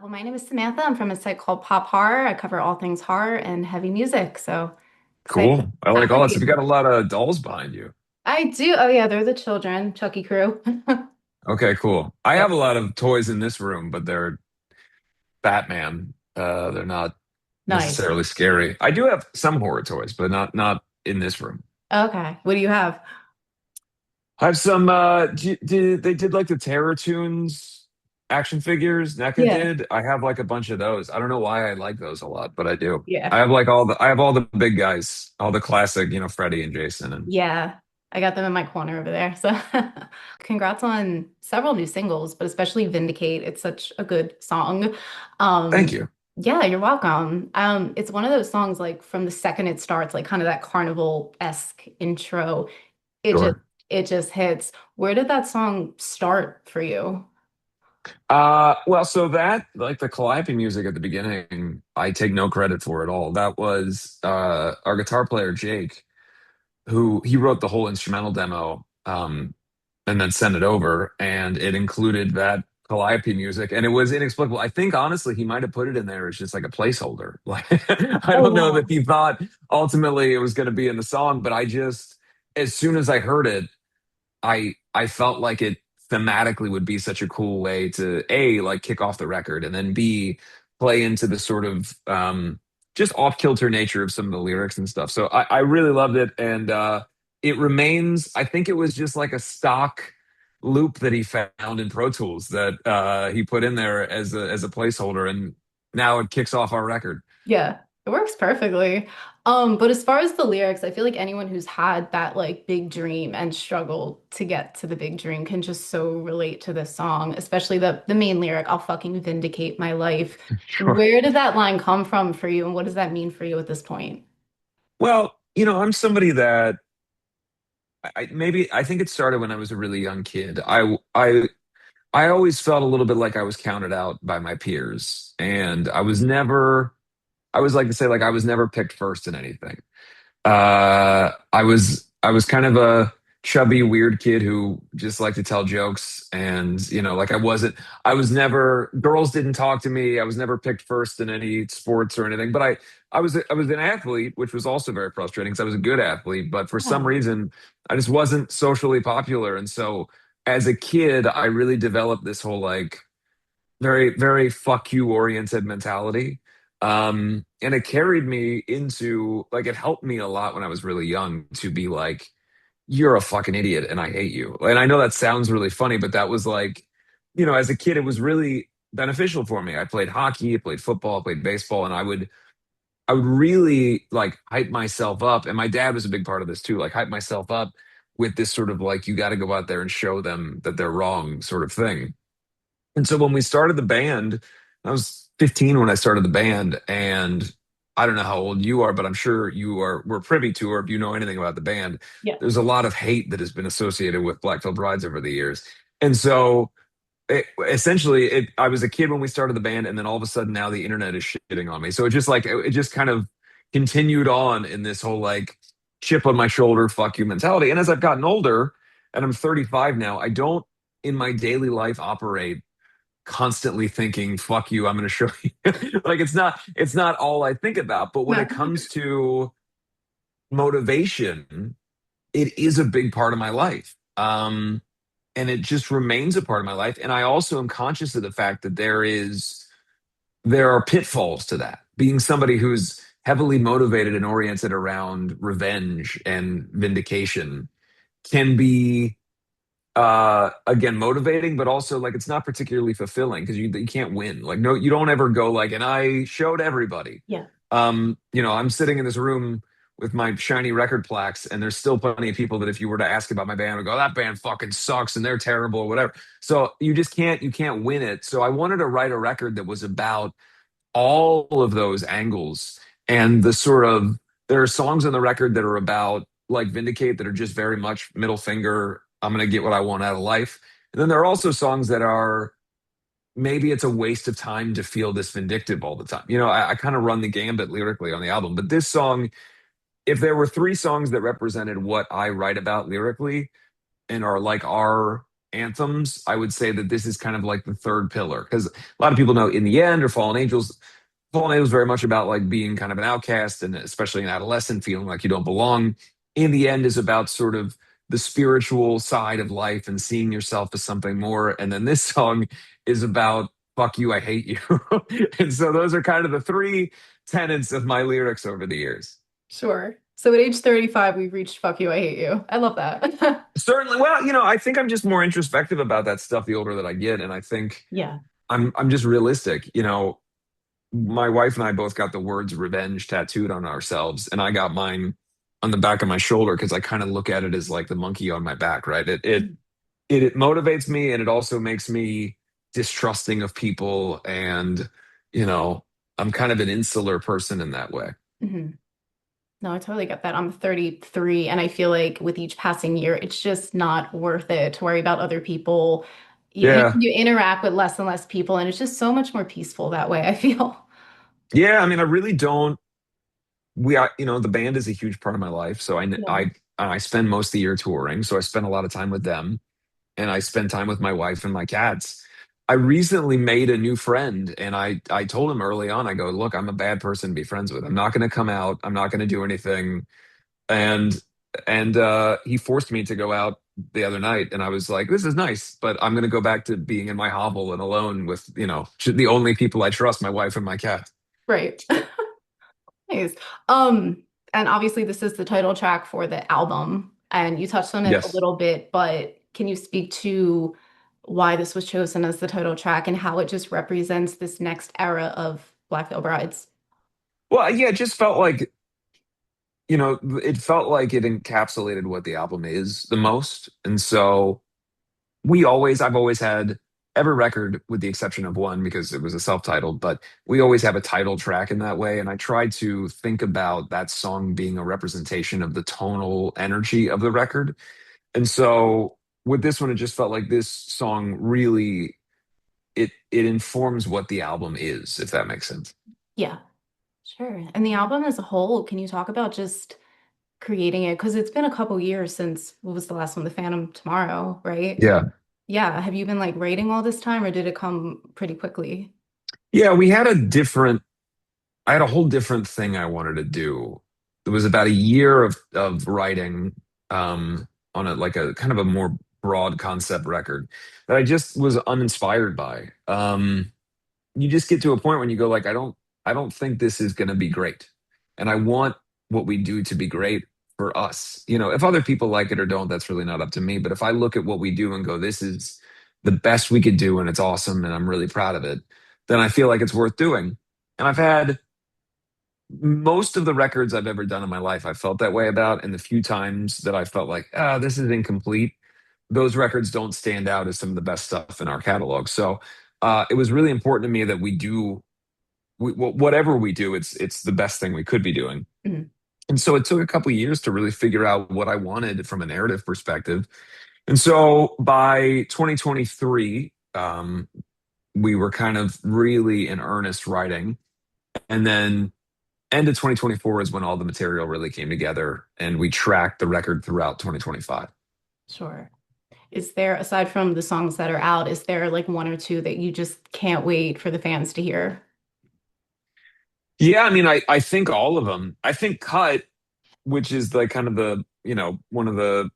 Well, my name is Samantha. I'm from a site called Pop Horror. I cover all things horror and heavy music. So excited Cool. I to like chat all with that stuff. You got you. a lot of dolls behind you. I do. Oh, yeah, they're the children, Chucky crew. Okay, cool. I Yep. have a lot of toys in this room, but they're Batman. They're not Nice. necessarily scary. I do have some horror toys, but not in this room. Okay. What do you have? I have some they did like the Terror Tunes action figures, NECA Yeah. did. I have like a bunch of those. I don't know why I like those a lot, but I do. Yeah. I have like I have all the big guys, all the classic, Freddy and Jason and Yeah. I got them in my corner over there. So congrats on several new singles, but especially Vindicate. It's such a good song. thank Um, you. yeah, you're welcome. It's one of those songs like from the second it starts, like kind of that carnival-esque intro. It just Sure. it just hits. Where did that song start for you? Well, so that like the Calliope music at the beginning, I take no credit for at all. That was our guitar player Jake, who he wrote the whole instrumental demo, and then sent it over, and it included that Calliope music, and it was inexplicable. I think honestly, he might have put it in there as just like a placeholder. Like I Oh don't know that wow. he thought ultimately it was going to be in the song, but as soon as I heard it. I felt like it thematically would be such a cool way to A, like kick off the record, and then B, play into the sort of just off kilter nature of some of the lyrics and stuff. So I really loved it, and it remains. I think it was just like a stock loop that he found in Pro Tools that he put in there as a placeholder, and now it kicks off our record. Yeah, it works perfectly. But as far as the lyrics, I feel like anyone who's had that like big dream and struggled to get to the big dream can just so relate to this song, especially the main lyric, I'll fucking vindicate my life. Sure. Where did that line come from for you, and what does that mean for you at this point? Well, I'm somebody that I think it started when I was a really young kid. I always felt a little bit like I was counted out by my peers, and I was like to say like I was never picked first in anything. I was kind of a chubby, weird kid who just liked to tell jokes, and like I was never, girls didn't talk to me. I was never picked first in any sports or anything. But I was an athlete, which was also very frustrating because I was a good athlete, but for some Oh, reason, I just wasn't socially popular, and so as a kid, I really developed this whole like very, very fuck you oriented mentality. And it carried me into like it helped me a lot when I was really young to be like, you're a fucking idiot and I hate you. And I know that sounds really funny, but that was like, as a kid, it was really beneficial for me. I played hockey, I played football, I played baseball, and I would really like hype myself up. And my dad was a big part of this too, like hype myself up with this sort of like, you got to go out there and show them that they're wrong sort of thing. And so when we started the band, I was 15 when I started the band, and I don't know how old you are, but I'm sure we're privy to, or if you know anything about the band, yeah. there's a lot of hate that has been associated with Black Veil Brides over the years. And so I was a kid when we started the band, and then all of a sudden now the internet is shitting on me. So it just kind of continued on in this whole like chip on my shoulder, fuck you mentality. And as I've gotten older, and I'm 35 now, I don't in my daily life operate constantly thinking fuck you, I'm going to show you. Like it's not all I think about, but when No. it comes to motivation, it is a big part of my life. And it just remains a part of my life, and I also am conscious of the fact that there are pitfalls to that, being somebody who's heavily motivated and oriented around revenge and vindication can be again motivating, but also like it's not particularly fulfilling because you can't win. Like no, you don't ever go like, and I showed everybody. Yeah. I'm sitting in this room with my shiny record plaques, and there's still plenty of people that if you were to ask about my band would go, that band fucking sucks and they're terrible or whatever. So you can't win it. So I wanted to write a record that was about all of those angles, and there are songs on the record that are about like Vindicate that are just very much middle finger, I'm gonna get what I want out of life. And then there are also songs that are maybe it's a waste of time to feel this vindictive all the time. I kind of run the gambit lyrically on the album, but this song, if there were three songs that represented what I write about lyrically and are like our anthems, I would say that this is kind of like the third pillar because a lot of people know In the End or Fallen Angels. Fallen Angels very much about like being kind of an outcast and especially an adolescent feeling like you don't belong. In the End is about sort of the spiritual side of life and seeing yourself as something more. And then this song is about fuck you, I hate you. And so those are kind of the three tenets of my lyrics over the years. Sure. So at age 35, we've reached fuck you, I hate you. I love that. Certainly, well, I think I'm just more introspective about that stuff the older that I get, and I think Yeah. I'm just realistic. My wife and I both got the words revenge tattooed on ourselves, and I got mine on the back of my shoulder because I kind of look at it as like the monkey on my back, right? It motivates me, and it also makes me distrusting of people, and you know, I'm kind of an insular person in that way. Mhm. No, I totally get that. I'm 33, and I feel like with each passing year, it's just not worth it to worry about other people. Yeah. You interact with less and less people, and it's just so much more peaceful that way, I feel. Yeah, I mean, I really don't. The band is a huge part of my life. So Yeah. I spend most of the year touring. So I spend a lot of time with them and I spend time with my wife and my cats. I recently made a new friend and I told him early on, I go, look, I'm a bad person to be friends with. I'm not going to come out. I'm not going to do anything. And, and he forced me to go out the other night and I was like, this is nice, but I'm going to go back to being in my hovel and alone with, the only people I trust, my wife and my cat. Right. Nice. Um, and obviously this is the title track for the album, and you touched on it a Yes. little bit, but can you speak to why this was chosen as the title track and how it just represents this next era of Black Veil Brides? Well, yeah, it just felt like it felt like it encapsulated what the album is the most. And so I've always had every record with the exception of one because it was a self-titled, but we always have a title track in that way. And I try to think about that song being a representation of the tonal energy of the record. And so with this one, it just felt like this song really it informs what the album is, if that makes sense. Yeah, sure. And the album as a whole, can you talk about just creating it? Because it's been a couple years since what was the last one, The Phantom Tomorrow, right? Yeah. Yeah. Have you been like writing all this time or did it come pretty quickly? Yeah, I had a whole different thing I wanted to do. It was about a year of writing on a kind of a more broad concept record that I just was uninspired by. You just get to a point when you go like, I don't think this is going to be great, and I want what we do to be great for us. If other people like it or don't, that's really not up to me. But if I look at what we do and go, this is the best we could do, and it's awesome, and I'm really proud of it, then I feel like it's worth doing. And I've had most of the records I've ever done in my life, I felt that way about. And the few times that I felt like, this is incomplete, those records don't stand out as some of the best stuff in our catalog. So it was really important to me that whatever we do, it's the best thing we could be doing. Mhm. And so it took a couple of years to really figure out what I wanted from a narrative perspective. And so by 2023, we were kind of really in earnest writing. And then end of 2024 is when all the material really came together and we tracked the record throughout 2025. Sure. Is there, aside from the songs that are out, is there like one or two that you just can't wait for the fans to hear? Yeah, I mean, I think all of them. I think Cut, which is like kind of one of the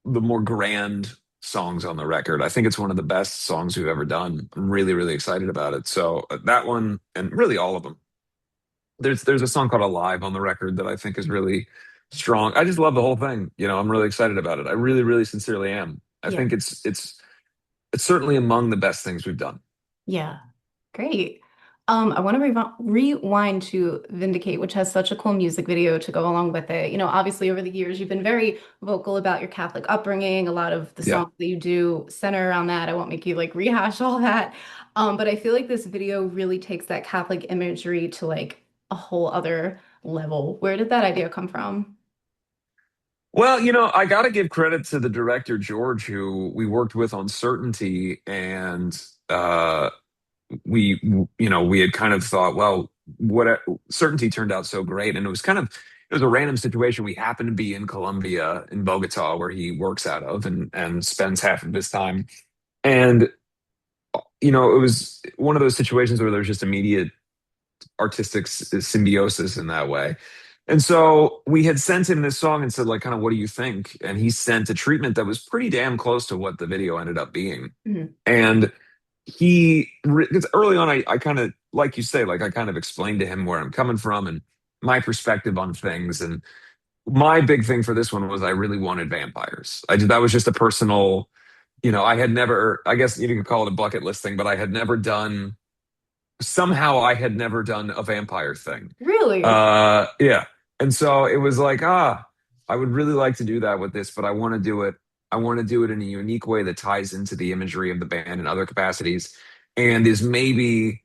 more grand songs on the record. I think it's one of the best songs we've ever done. I'm really, really excited about it. So that one and really all of them. There's a song called Alive on the record that I think is really strong. I just love the whole thing. I'm really excited about it. I really, really sincerely am. I Yeah. think it's certainly among the best things we've done. Yeah. Great. I want to rewind to Vindicate, which has such a cool music video to go along with it. Obviously over the years you've been very vocal about your Catholic upbringing. A lot of the Yeah. songs that you do center around that. I won't make you like rehash all that. But I feel like this video really takes that Catholic imagery to like a whole other level. Where did that idea come from? Well, I got to give credit to the director George, who we worked with on Certainty, and we had kind of thought, well, what Certainty turned out so great, and it was kind of it was a random situation. We happened to be in Colombia, in Bogota, where he works out of and spends half of his time. And it was one of those situations where there's just immediate artistic symbiosis in that way. And so we had sent him this song and said, like, kind of, what do you think? And he sent a treatment that was pretty damn close to what the video ended up being. Mhm. And because early on, I kind of, like you say, like I kind of explained to him where I'm coming from and my perspective on things. And my big thing for this one was I really wanted vampires. That was just a personal, I had never, I guess you could call it a bucket list thing, but I had never done a vampire thing. Really? Yeah. And so it was like, I would really like to do that with this, but I want to do it. I want to do it in a unique way that ties into the imagery of the band in other capacities and is maybe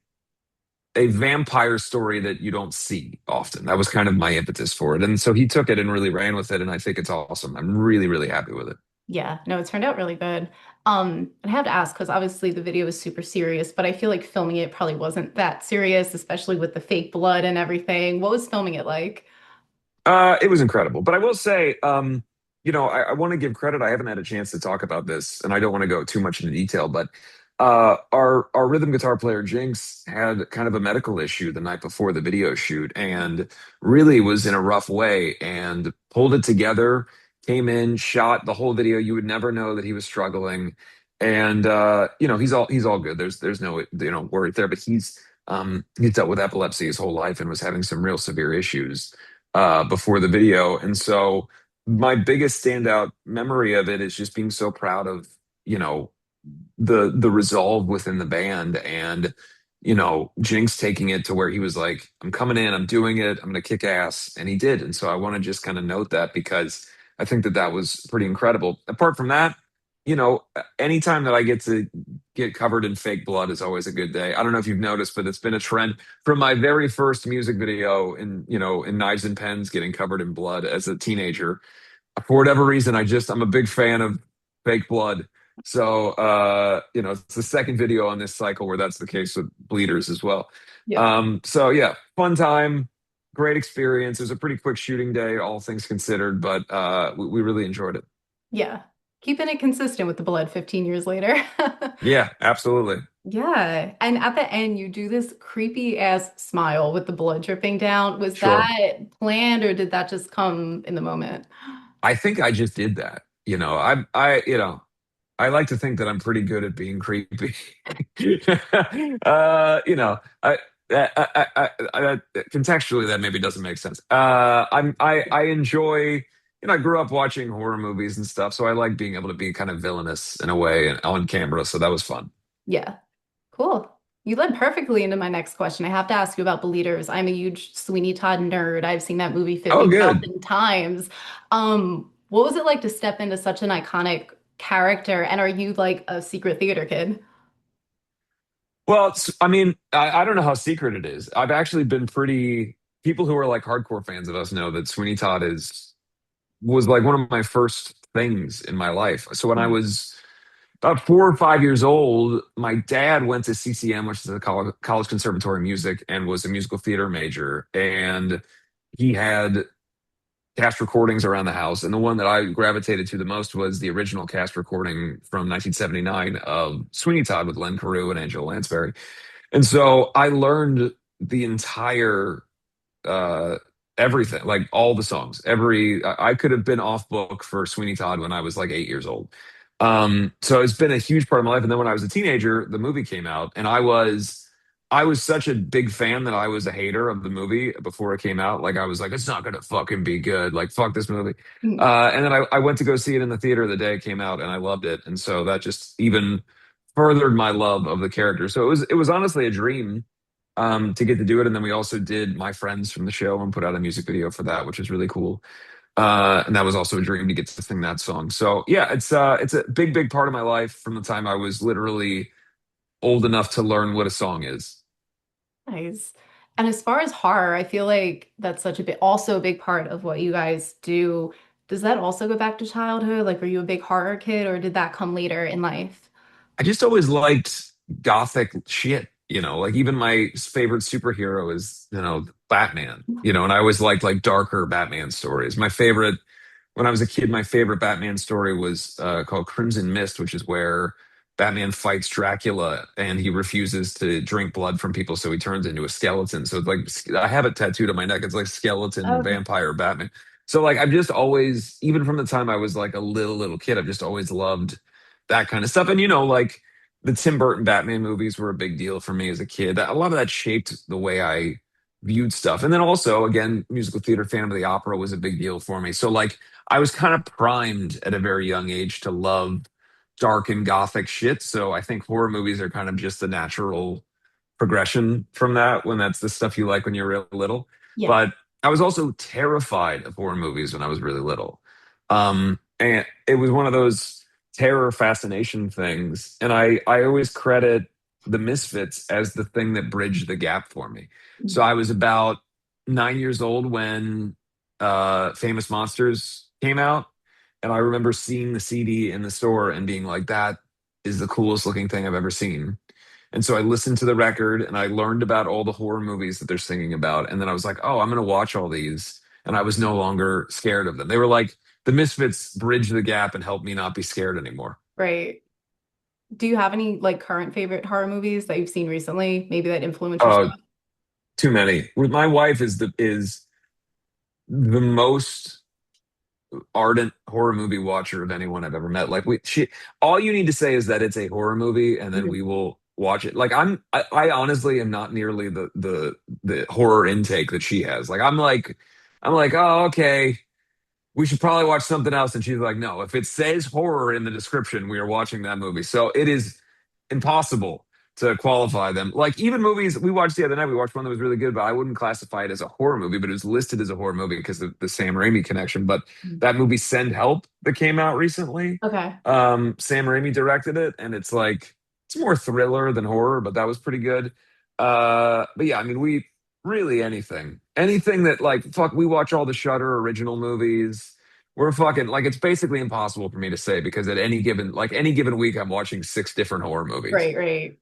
a vampire story that you don't see often. That was kind of my impetus for it. And so he took it and really ran with it. And I think it's awesome. I'm really, really happy with it. Yeah, no, it turned out really good. And I have to ask because obviously the video is super serious, but I feel like filming it probably wasn't that serious, especially with the fake blood and everything. What was filming it like? It was incredible. But I will say, I want to give credit. I haven't had a chance to talk about this, and I don't want to go too much into detail, but our rhythm guitar player Jinx had kind of a medical issue the night before the video shoot and really was in a rough way and pulled it together, came in, shot the whole video. You would never know that he was struggling. And he's all good. There's no worry there, but he's dealt with epilepsy his whole life and was having some real severe issues before the video. And so my biggest standout memory of it is just being so proud of, you know, the resolve within the band and, Jinx taking it to where he was like, I'm coming in, I'm doing it, I'm going to kick ass. And he did. And so I want to just kind of note that because I think that that was pretty incredible. Apart from that, anytime that I get to get covered in fake blood is always a good day. I don't know if you've noticed, but it's been a trend from my very first music video in Knives and Pens getting covered in blood as a teenager. For whatever reason, I'm a big fan of fake blood. So it's the second video on this cycle where that's the case with bleeders as well. Yeah. So yeah, fun time, great experience. It was a pretty quick shooting day, all things considered, but we really enjoyed it. Yeah. Keeping it consistent with the blood 15 years later. Yeah, absolutely. Yeah. And at the end, you do this creepy ass smile with the blood dripping down. Was Sure. that planned or did that just come in the moment? I think I just did that. I like to think that I'm pretty good at being creepy. You know, contextually that maybe doesn't make sense. I enjoy, I grew up watching horror movies and stuff, so I like being able to be kind of villainous in a way and on camera. So that was fun. Yeah. Cool. You led perfectly into my next question. I have to ask you about Bleeders. I'm a huge Sweeney Todd nerd. I've seen that movie Oh, good. 50,000 times. What was it like to step into such an iconic character? And are you like a secret theater kid? Well, I mean, I don't know how secret it is. I've actually been pretty. People who are like hardcore fans of us know that Sweeney Todd was like one of my first things in my life. So when I Mhm. was about 4 or 5 years old, my dad went to CCM, which is a college conservatory of music, and was a musical theater major. And he had cast recordings around the house. And the one that I gravitated to the most was the original cast recording from 1979 of Sweeney Todd with Len Carew and Angela Lansbury. And so I learned the entire uh everything, like all the songs. I could have been off book for Sweeney Todd when I was like 8 years old. So it's been a huge part of my life. And then when I was a teenager, the movie came out, and I was such a big fan that I was a hater of the movie before it came out. Like I was like, it's not gonna fucking be good. Like fuck this movie. Mhm. And then I went to go see it in the theater the day it came out, and I loved it. And so that just even furthered my love of the character. So it was honestly a dream to get to do it. And then we also did My Friends from the show and put out a music video for that, which was really cool. And that was also a dream to get to sing that song. So yeah, it's a big, big part of my life from the time I was literally old enough to learn what a song is. Nice. And as far as horror, I feel like that's such a bit also a big part of what you guys do. Does that also go back to childhood? Like, were you a big horror kid or did that come later in life? I just always liked gothic shit. Like even my favorite superhero is, Batman, and I always liked like darker Batman stories. My favorite when I was a kid, my favorite Batman story was called Crimson Mist, which is where Batman fights Dracula and he refuses to drink blood from people, so he turns into a skeleton. So it's like I have it tattooed on my neck. It's like skeleton Okay. vampire Batman. So like I've just always, even from the time I was like a little kid, I've just always loved that kind of stuff. And like the Tim Burton Batman movies were a big deal for me as a kid. A lot of that shaped the way I viewed stuff. And then also, again, musical theater, Phantom of the Opera was a big deal for me. So like I was kind of primed at a very young age to love dark and gothic shit. So I think horror movies are kind of just the natural progression from that when that's the stuff you like when you're real little. Yeah. But I was also terrified of horror movies when I was really little. And it was one of those terror fascination things. And I always credit the Misfits as the thing that bridged the gap for me. So I was about 9 years old when Famous Monsters came out. And I remember seeing the CD in the store and being like, that is the coolest looking thing I've ever seen. And so I listened to the record and I learned about all the horror movies that they're singing about. And then I was like, oh, I'm going to watch all these. And I was no longer scared of them. They were like, the Misfits bridged the gap and helped me not be scared anymore. Right. Do you have any like current favorite horror movies that you've seen recently, maybe that influence your Uh, stuff? too many. With my wife is the most ardent horror movie watcher of anyone I've ever met. Like all you need to say is that it's a horror movie, and then we Mhm. will watch it. Like I honestly am not nearly the horror intake that she has. Like I'm like, oh, okay, we should probably watch something else. And she's like, no, if it says horror in the description, we are watching that movie. So it is impossible to qualify them. Like even movies we watched the other night, we watched one that was really good, but I wouldn't classify it as a horror movie, but it was listed as a horror movie because of the Sam Raimi connection. But that movie Send Help that came out recently, Okay. Sam Raimi directed it, and it's more thriller than horror, but that was pretty good. But yeah, I mean, we really anything that like fuck, we watch all the Shutter original movies. We're fucking like it's basically impossible for me to say because at any given week I'm watching six different horror movies. Right, right.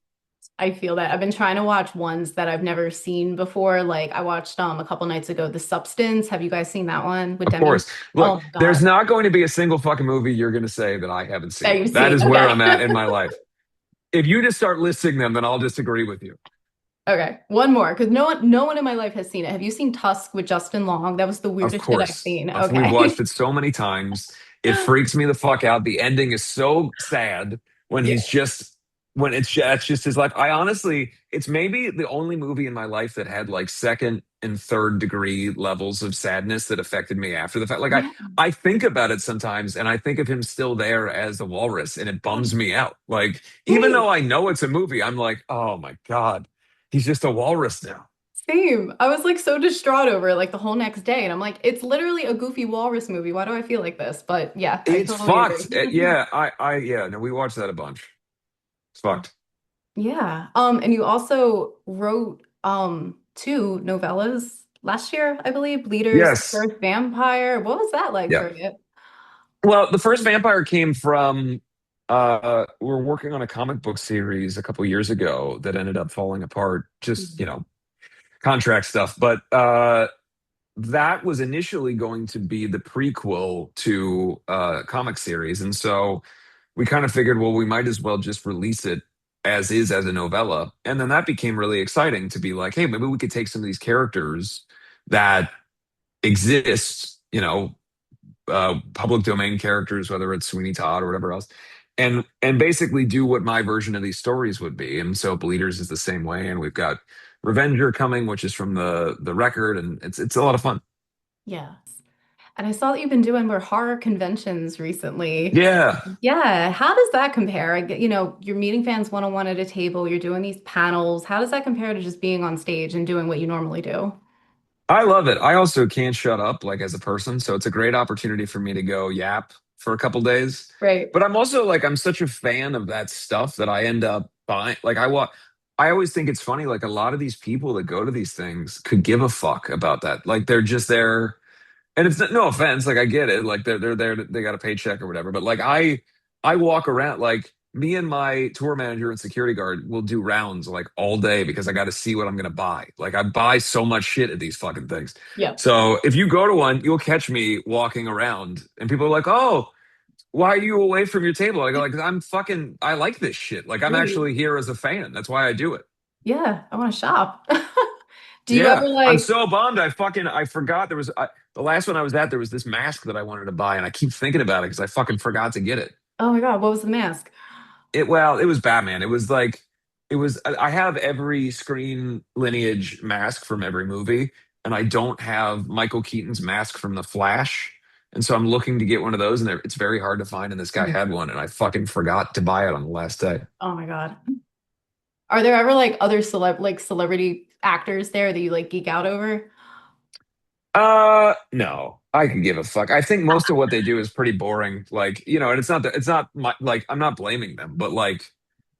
I feel that. I've been trying to watch ones that I've never seen before. Like I watched a couple nights ago, The Substance. Have you guys seen that one with Of Demi? course. Look, Oh my there's God. not going to be a single fucking movie you're going to say that I haven't That seen. you've That seen. is where Okay. I'm at in my life. If you just start listing them, then I'll disagree with you. Okay. One more, because no one in my life has seen it. Have you seen Tusk with Justin Long? That was the Of weirdest shit I've course. seen. We've watched Okay. it so many times. It freaks me the fuck out. The ending is so sad when Yeah. he's just when it's just his life. I honestly, it's maybe the only movie in my life that had like second and third degree levels of sadness that affected me after the fact. Like I Yeah. I think about it sometimes and I think of him still there as the walrus and it bums me out. Like even Same. though I know it's a movie, I'm like, "Oh my God. He's just a walrus now." Same. I was like so distraught over it like the whole next day. And I'm like, it's literally a goofy walrus movie. Why do I feel like this? But yeah, I It's totally fucked. agree. Yeah, yeah, no, we watched that a bunch. It's fucked. Yeah. And you also wrote two novellas last year, I believe. Bleeder's Yes. First Vampire. What was that like Yeah. for you? Well, the first vampire came from we were working on a comic book series a couple years ago that ended up falling apart, just, Mhm. contract stuff. But that was initially going to be the prequel to comic series. And so we kind of figured, well, we might as well just release it as is as a novella. And then that became really exciting to be like, hey, maybe we could take some of these characters that exist, public domain characters, whether it's Sweeney Todd or whatever else, and basically do what my version of these stories would be. And so Bleeders is the same way, and we've got Revenger coming, which is from the record, and it's a lot of fun. Yeah. And I saw that you've been doing more horror conventions recently. Yeah, Yeah. How does that compare? You're meeting fans one-on-one at a table, you're doing these panels. How does that compare to just being on stage and doing what you normally do? I love it. I also can't shut up like as a person, so it's a great opportunity for me to go yap for a couple days. Right. But I'm also like I'm such a fan of that stuff that I end up buying. Like I always think it's funny. Like a lot of these people that go to these things could give a fuck about that. Like they're just there, and it's no offense. Like I get it. Like they're there. They got a paycheck or whatever. But like I walk around like me and my tour manager and security guard will do rounds like all day because I got to see what I'm gonna buy. Like I buy so much shit at these fucking things. Yep. So if you go to one, you'll catch me walking around, and people are like, "Oh, why are you away from your table?" I go like, "I'm fucking. I like this shit. Like I'm Right. actually here as a fan. That's why I do it." Yeah, I want to shop. Do you ever Yeah, I'm like, so bummed. I forgot there was the last one I was at. There was this mask that I wanted to buy, and I keep thinking about it because I fucking forgot to get it. oh my God, what was the mask? It was Batman. It was like it was. I have every Screen Lineage mask from every movie, and I don't have Michael Keaton's mask from The Flash. And so I'm looking to get one of those, and it's very hard to find. And this guy Mm. had one, and I fucking forgot to buy it on the last day. Oh my God. Are there ever like other celebrity actors there that you like geek out over? No, I could give a fuck. I think most of what they do is pretty boring. Like, and it's not my, like, I'm not blaming them, but like,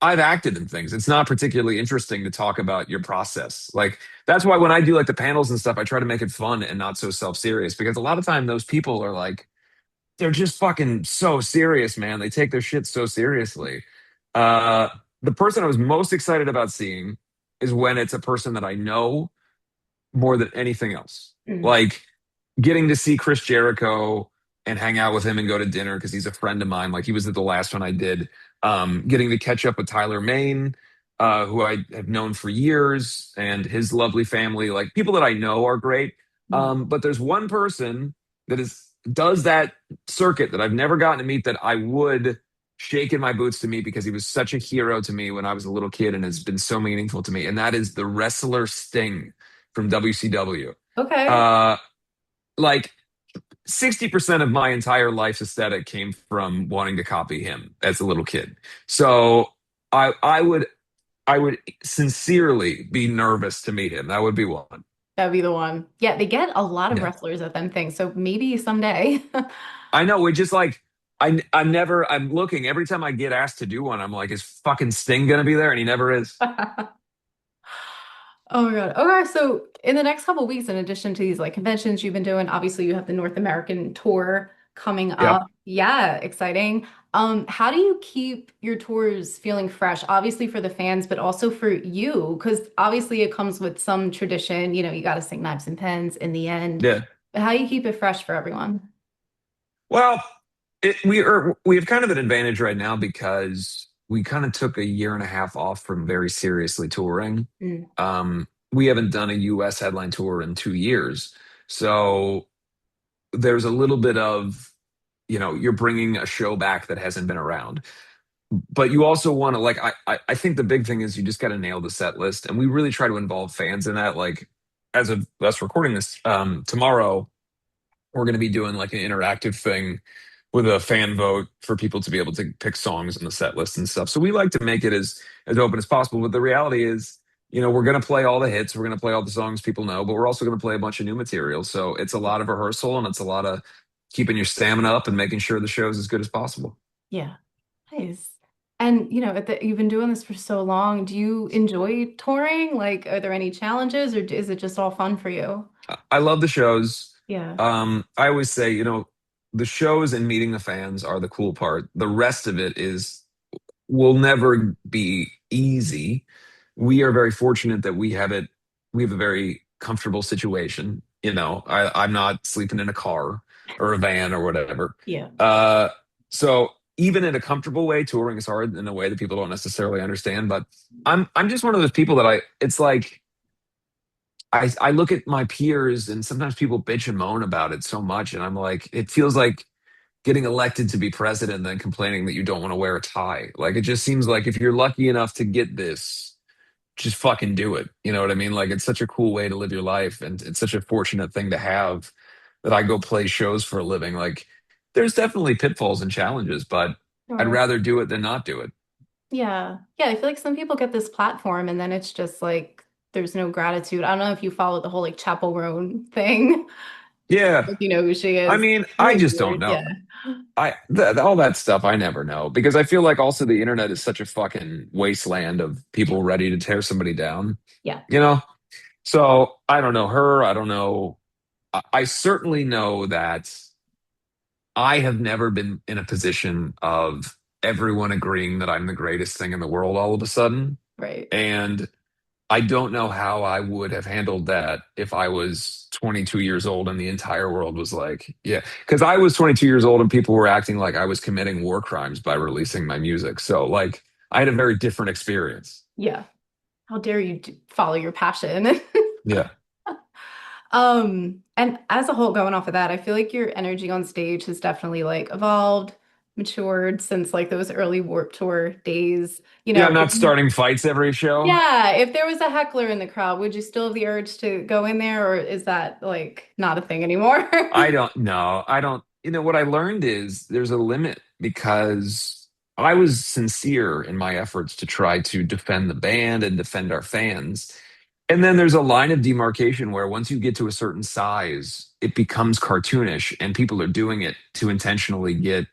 I've acted in things. It's not particularly interesting to talk about your process. Like, that's why when I do like the panels and stuff, I try to make it fun and not so self-serious because a lot of time those people are like, they're just fucking so serious, man. They take their shit so seriously. Uh, the person I was most excited about seeing is when it's a person that I know more than anything else. Mm. Like getting to see Chris Jericho and hang out with him and go to dinner because he's a friend of mine. Like he was at the last one I did. Getting to catch up with Tyler Maine, who I have known for years, and his lovely family. Like people that I know are great. Mm. But there's one person that is does that circuit that I've never gotten to meet that I would shake in my boots to meet because he was such a hero to me when I was a little kid and has been so meaningful to me. And that is the wrestler Sting from WCW. Okay. Uh, like 60% of my entire life's aesthetic came from wanting to copy him as a little kid. So I would sincerely be nervous to meet him. That would be one. That'd be the one. Yeah, they get a lot of Yeah. wrestlers at them things, so maybe someday. I know. We just like I'm looking every time I get asked to do one, I'm like, is fucking Sting gonna be there? And he never is. Oh my God. Okay, so in the next couple of weeks, in addition to these like conventions you've been doing, obviously you have the North American tour coming Yep. up. Yeah, exciting. How do you keep your tours feeling fresh? Obviously for the fans, but also for you, because obviously it comes with some tradition. You got to sing Knives and Pens in the end. Yeah. But how do you keep it fresh for everyone? Well, we have kind of an advantage right now because we kind of took a year and a half off from very seriously touring. Mm. We haven't done a US headline tour in 2 years. So there's a little bit of, you're bringing a show back that hasn't been around. But you also want to like, I think the big thing is you just got to nail the set list. And we really try to involve fans in that. Like as of us recording this, tomorrow, we're going to be doing like an interactive thing with a fan vote for people to be able to pick songs in the set list and stuff. So we like to make it as open as possible. But the reality is, we're going to play all the hits, we're going to play all the songs people know, but we're also going to play a bunch of new material. So it's a lot of rehearsal and it's a lot of keeping your stamina up and making sure the show is as good as possible. Yeah. Nice. And you've been doing this for so long. Do you enjoy touring? Like, are there any challenges, or is it just all fun for you? I love the shows. Yeah. I always say, the shows and meeting the fans are the cool part. The rest of it is will never be easy. We are very fortunate that we have a very comfortable situation. I'm not sleeping in a car or a van or whatever. Yeah. Uh, so even in a comfortable way, touring is hard in a way that people don't necessarily understand. But I'm just one of those people that it's like I look at my peers and sometimes people bitch and moan about it so much, and I'm like, it feels like getting elected to be president and then complaining that you don't want to wear a tie. Like it just seems like if you're lucky enough to get this, just fucking do it. You know what I mean? Like it's such a cool way to live your life and it's such a fortunate thing to have that I go play shows for a living. Like there's definitely pitfalls and challenges, but I'd Sure. rather do it than not do it. Yeah. Yeah. I feel like some people get this platform and then it's just like there's no gratitude. I don't know if you follow the whole like Chappell Roan thing. Yeah. If you know who she I is. mean, I Very just don't weird. know. Yeah. All that stuff I never know because I feel like also the internet is such a fucking wasteland of people ready to tear somebody down, Yeah. you know? So I don't know her. I don't know. I certainly know that I have never been in a position of everyone agreeing that I'm the greatest thing in the world all of a sudden. Right. And I don't know how I would have handled that if I was 22 years old and the entire world was like, yeah, because I was 22 years old and people were acting like I was committing war crimes by releasing my music. So, like, I had a very different experience. Yeah. How dare you follow your passion? Yeah. And as a whole, going off of that, I feel like your energy on stage has definitely like evolved, matured since like those early Warped Tour days. Yeah, I'm not starting fights every show. Yeah, if there was a heckler in the crowd, would you still have the urge to go in there, or is that like not a thing anymore? I don't know. I don't, what I learned is there's a limit because I was sincere in my efforts to try to defend the band and defend our fans. And then there's a line of demarcation where once you get to a certain size, it becomes cartoonish and people are doing it to intentionally get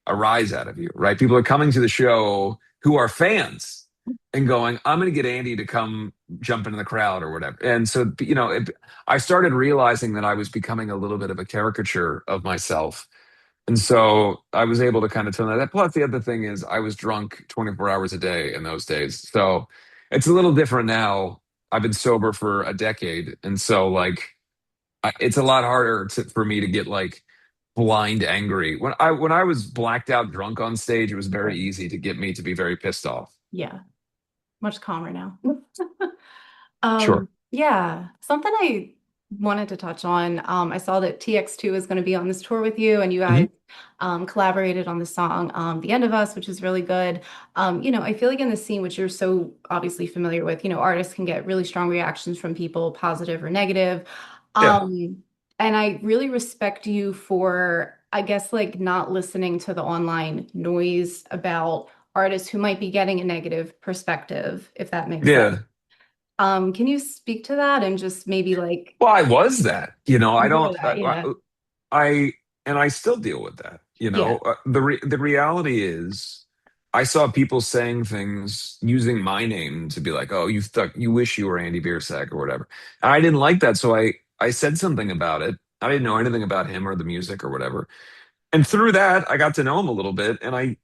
a rise out of you, right? People are coming to the show who are fans and going, I'm going to get Andy to come jump into the crowd or whatever. And so, I started realizing that I was becoming a little bit of a caricature of myself. And so I was able to kind of tone that. Plus, the other thing is I was drunk 24 hours a day in those days. So it's a little different now. I've been sober for a decade. And so, like, it's a lot harder for me to get like blind angry. When I was blacked out drunk on stage, it was very Right. easy to get me to be very pissed off. Yeah, much calmer now. Sure. Yeah, something I wanted to touch on. I saw that TX2 is going to be on this tour with you, and you Hmm. guys collaborated on the song "The End of Us," which is really good. I feel like in the scene, which you're so obviously familiar with, artists can get really strong reactions from people, positive or negative. Yeah. And I really respect you for, I guess, like not listening to the online noise about artists who might be getting a negative perspective, if that makes sense. Yeah. Can you speak to that and just maybe like Well, I was that. I you were don't. that, yeah. I and I still deal with that. Yeah. The reality is, I saw people saying things using my name to be like, "Oh, you wish you were Andy Biersack or whatever." And I didn't like that, so I said something about it. I didn't know anything about him or the music or whatever. And through that, I got to know him a little bit, and I've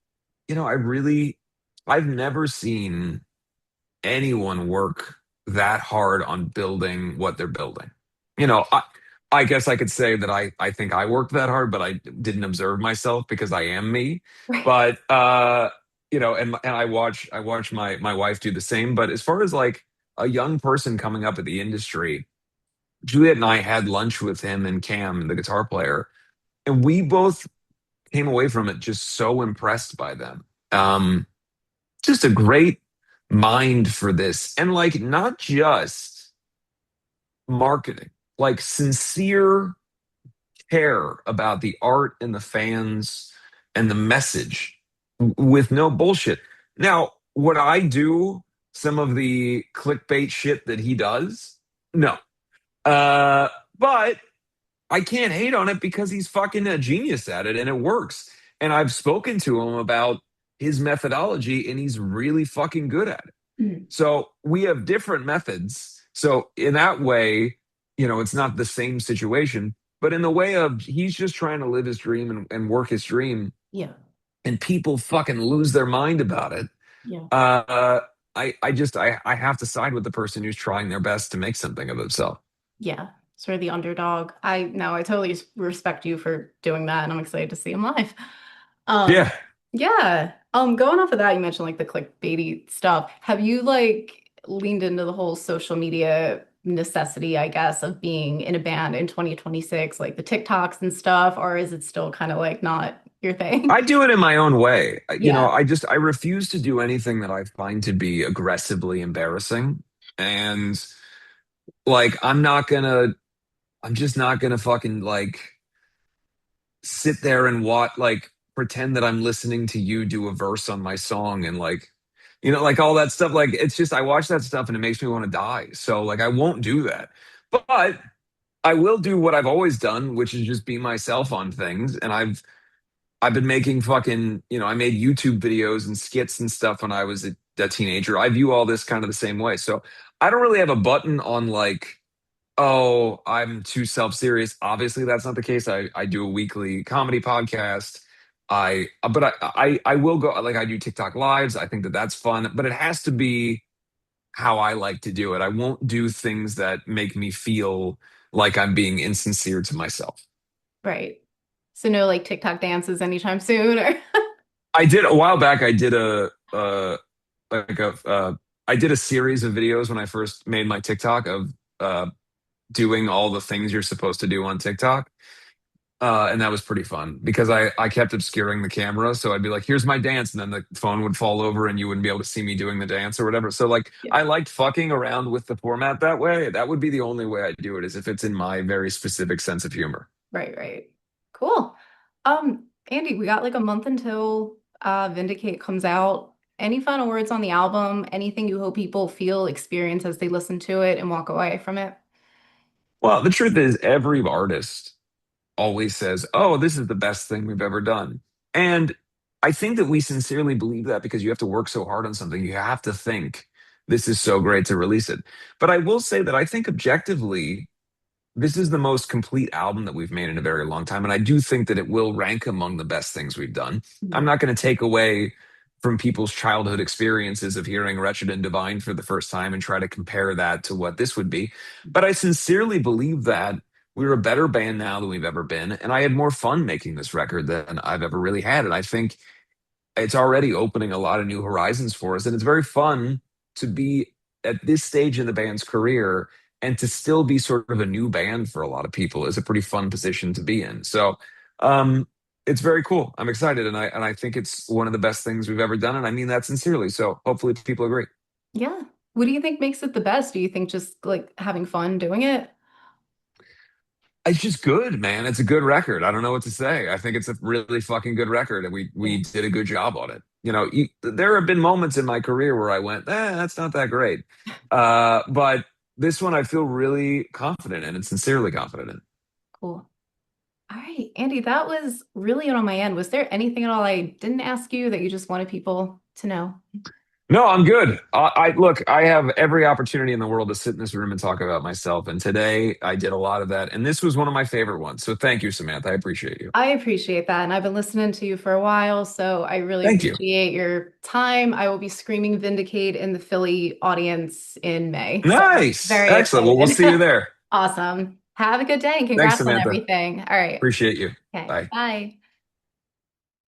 never seen anyone work that hard on building what they're building. You know, I guess I could say that I think I worked that hard, but I didn't observe myself because I am me. Right. But and I watch my wife do the same. But as far as like a young person coming up at the industry, Juliet and I had lunch with him and Cam, the guitar player, and we both came away from it just so impressed by them. Just a great mind for this. And like not just marketing, like sincere care about the art and the fans and the message with no bullshit. Now, would I do some of the clickbait shit that he does? No. Uh, but I can't hate on it because he's fucking a genius at it and it works. And I've spoken to him about his methodology and he's really fucking good at it. Mhm. So we have different methods. So in that way, it's not the same situation, but in the way of he's just trying to live his dream and work his dream, Yeah. and people fucking lose their mind about it. Yeah. Uh, I have to side with the person who's trying their best to make something of himself. Yeah. Sort of the underdog. I totally respect you for doing that, and I'm excited to see him live. Um, Yeah. yeah. Going off of that, you mentioned like the clickbaity stuff. Have you like leaned into the whole social media necessity, I guess, of being in a band in 2026, like the TikToks and stuff, or is it still kind of like not your thing? I do it in my own way. Yeah. I refuse to do anything that I find to be aggressively embarrassing. And like I'm just not gonna fucking like sit there and pretend that I'm listening to you do a verse on my song and like like all that stuff. Like it's just I watch that stuff and it makes me want to die. So like I won't do that. But I will do what I've always done, which is just be myself on things. And I've been making fucking, I made YouTube videos and skits and stuff when I was a teenager. I view all this kind of the same way. So I don't really have a button on like, oh, I'm too self-serious. Obviously, that's not the case. I do a weekly comedy podcast. I will go, like I do TikTok lives. I think that that's fun, but it has to be how I like to do it. I won't do things that make me feel like I'm being insincere to myself. Right. So no like TikTok dances anytime soon or I did a while back. I did like a I did a series of videos when I first made my TikTok of doing all the things you're supposed to do on TikTok. And that was pretty fun because I kept obscuring the camera. So I'd be like, here's my dance. And then the phone would fall over and you wouldn't be able to see me doing the dance or whatever. So like yeah. I liked fucking around with the format that way. That would be the only way I'd do it is if it's in my very specific sense of humor. Right, right. Cool. Andy, we got like a month until Vindicate comes out. Any final words on the album? Anything you hope people feel, experience as they listen to it and walk away from it? Well, the truth is every artist always says, "Oh, this is the best thing we've ever done." And I think that we sincerely believe that because you have to work so hard on something, you have to think this is so great to release it. But I will say that I think objectively, this is the most complete album that we've made in a very long time. And I do think that it will rank among the best things we've done. I'm Mhm. not going to take away from people's childhood experiences of hearing Wretched and Divine for the first time and try to compare that to what this would be. But I sincerely believe that we're a better band now than we've ever been. And I had more fun making this record than I've ever really had. And I think it's already opening a lot of new horizons for us. And it's very fun to be at this stage in the band's career and to still be sort of a new band for a lot of people is a pretty fun position to be in. So um, it's very cool. I'm excited, and I think it's one of the best things we've ever done, and I mean that sincerely. So hopefully people agree. Yeah. What do you think makes it the best? Do you think just like having fun doing it? It's just good, man. It's a good record. I don't know what to say. I think it's a really fucking good record, and Yeah. we did a good job on it. There have been moments in my career where I went, that's not that great. But this one I feel really confident in and sincerely confident in. Cool. All right, Andy, that was really it on my end. Was there anything at all I didn't ask you that you just wanted people to know? No, I'm good. I look, I have every opportunity in the world to sit in this room and talk about myself, and today I did a lot of that, and this was one of my favorite ones. So thank you, Samantha. I appreciate you. I appreciate that. And I've been listening to you for a while, so I really Thank you. appreciate your time. I will be screaming Vindicate in the Philly audience in May. So Nice. very Excellent. Well, we'll excited. see you there. Awesome. Have a good day and Thanks, congrats on Samantha. everything. All right. Appreciate you. Okay. Bye. Bye.